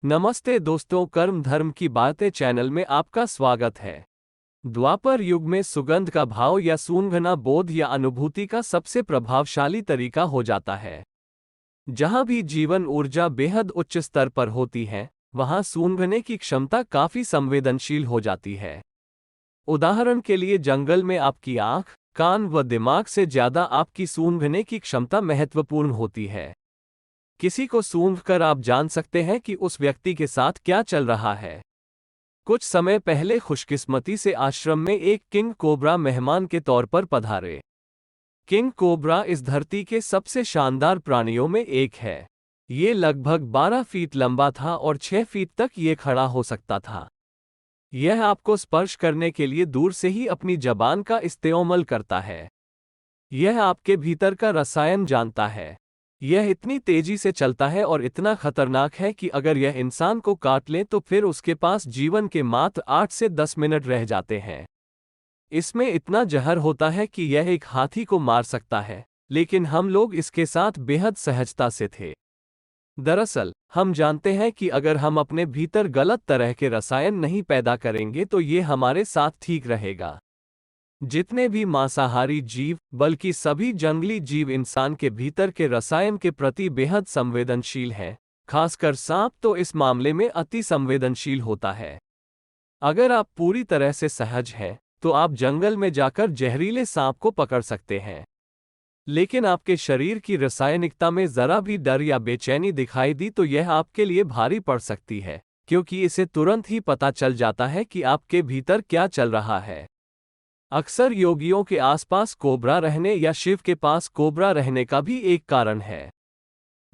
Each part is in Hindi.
नमस्ते दोस्तों, कर्म धर्म की बातें चैनल में आपका स्वागत है। द्वापर युग में सुगंध का भाव या सूंघना बोध या अनुभूति का सबसे प्रभावशाली तरीका हो जाता है। जहां भी जीवन ऊर्जा बेहद उच्च स्तर पर होती है, वहां सूंघने की क्षमता काफी संवेदनशील हो जाती है। उदाहरण के लिए जंगल में आपकी आंख, कान व दिमाग से ज्यादा आपकी सूंघने की क्षमता महत्वपूर्ण होती है। किसी को सूंघकर आप जान सकते हैं कि उस व्यक्ति के साथ क्या चल रहा है। कुछ समय पहले खुशकिस्मती से आश्रम में एक किंग कोबरा मेहमान के तौर पर पधारे। किंग कोबरा इस धरती के सबसे शानदार प्राणियों में एक है। ये लगभग 12 फीट लंबा था और 6 फीट तक ये खड़ा हो सकता था। यह आपको स्पर्श करने के लिए दूर से ही अपनी जबान का इस्तेमाल करता है। यह आपके भीतर का रसायन जानता है। यह इतनी तेजी से चलता है और इतना खतरनाक है कि अगर यह इंसान को काट ले तो फिर उसके पास जीवन के मात्र 8 से 10 मिनट रह जाते हैं। इसमें इतना जहर होता है कि यह एक हाथी को मार सकता है, लेकिन हम लोग इसके साथ बेहद सहजता से थे। दरअसल, हम जानते हैं कि अगर हम अपने भीतर गलत तरह के रसायन नहीं पैदा करेंगे तो ये हमारे साथ ठीक रहेगा। जितने भी मांसाहारी जीव, बल्कि सभी जंगली जीव इंसान के भीतर के रसायन के प्रति बेहद संवेदनशील हैं। खासकर सांप तो इस मामले में अति संवेदनशील होता है। अगर आप पूरी तरह से सहज हैं, तो आप जंगल में जाकर जहरीले सांप को पकड़ सकते हैं। लेकिन आपके शरीर की रासायनिकता में जरा भी डर या बेचैनी दिखाई दी तो यह आपके लिए भारी पड़ सकती है, क्योंकि इसे तुरंत ही पता चल जाता है कि आपके भीतर क्या चल रहा है। अक्सर योगियों के आसपास कोबरा रहने या शिव के पास कोबरा रहने का भी एक कारण है।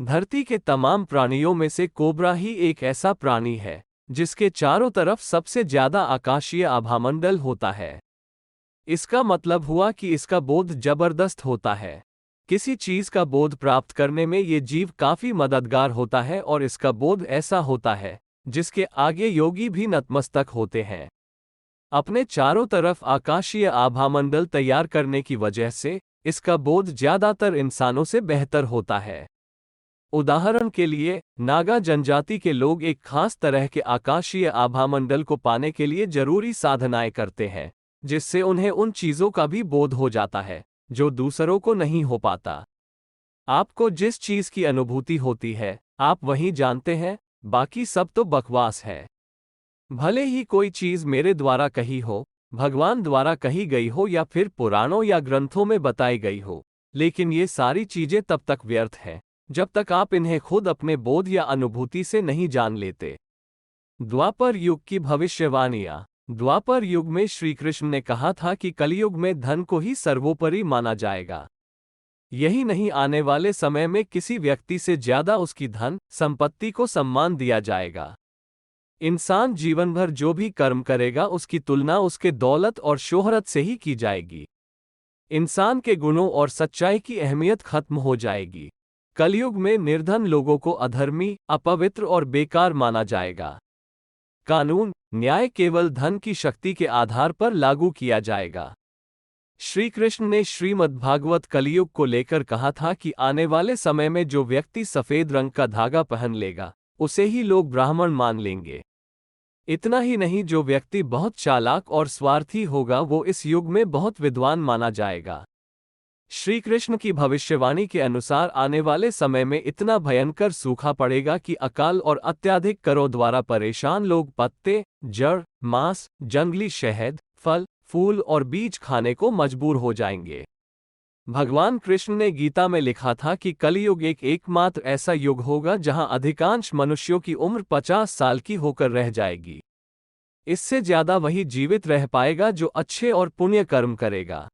धरती के तमाम प्राणियों में से कोबरा ही एक ऐसा प्राणी है जिसके चारों तरफ सबसे ज्यादा आकाशीय आभामंडल होता है। इसका मतलब हुआ कि इसका बोध जबरदस्त होता है। किसी चीज का बोध प्राप्त करने में ये जीव काफी मददगार होता है और इसका बोध ऐसा होता है जिसके आगे योगी भी नतमस्तक होते हैं। अपने चारों तरफ आकाशीय आभामंडल तैयार करने की वजह से इसका बोध ज्यादातर इंसानों से बेहतर होता है। उदाहरण के लिए, नागा जनजाति के लोग एक खास तरह के आकाशीय आभामंडल को पाने के लिए जरूरी साधनाएं करते हैं, जिससे उन्हें उन चीजों का भी बोध हो जाता है जो दूसरों को नहीं हो पाता। आपको जिस चीज की अनुभूति होती है, आप वही जानते हैं, बाकी सब तो बकवास है। भले ही कोई चीज मेरे द्वारा कही हो, भगवान द्वारा कही गई हो या फिर पुराणों या ग्रंथों में बताई गई हो, लेकिन ये सारी चीजें तब तक व्यर्थ हैं जब तक आप इन्हें खुद अपने बोध या अनुभूति से नहीं जान लेते। द्वापर युग की भविष्यवाणियां। द्वापर युग में श्री कृष्ण ने कहा था कि कलयुग में धन को ही सर्वोपरि माना जाएगा। यही नहीं, आने वाले समय में किसी व्यक्ति से ज्यादा उसकी धन संपत्ति को सम्मान दिया जाएगा। इंसान जीवन भर जो भी कर्म करेगा उसकी तुलना उसके दौलत और शोहरत से ही की जाएगी। इंसान के गुणों और सच्चाई की अहमियत खत्म हो जाएगी। कलयुग में निर्धन लोगों को अधर्मी, अपवित्र और बेकार माना जाएगा। कानून, न्याय केवल धन की शक्ति के आधार पर लागू किया जाएगा। श्री कृष्ण ने श्रीमद्भागवत कलयुग को लेकर कहा था कि आने वाले समय में जो व्यक्ति सफेद रंग का धागा पहन लेगा, उसे ही लोग ब्राह्मण मान लेंगे। इतना ही नहीं, जो व्यक्ति बहुत चालाक और स्वार्थी होगा वो इस युग में बहुत विद्वान माना जाएगा। श्री कृष्ण की भविष्यवाणी के अनुसार आने वाले समय में इतना भयंकर सूखा पड़ेगा कि अकाल और अत्यधिक करों द्वारा परेशान लोग पत्ते, जड़, मांस, जंगली शहद, फल, फूल और बीज खाने को मजबूर हो जाएंगे। भगवान कृष्ण ने गीता में लिखा था कि कलियुग एकमात्र ऐसा युग होगा जहां अधिकांश मनुष्यों की उम्र 50 साल की होकर रह जाएगी। इससे ज्यादा वही जीवित रह पाएगा जो अच्छे और पुण्य कर्म करेगा।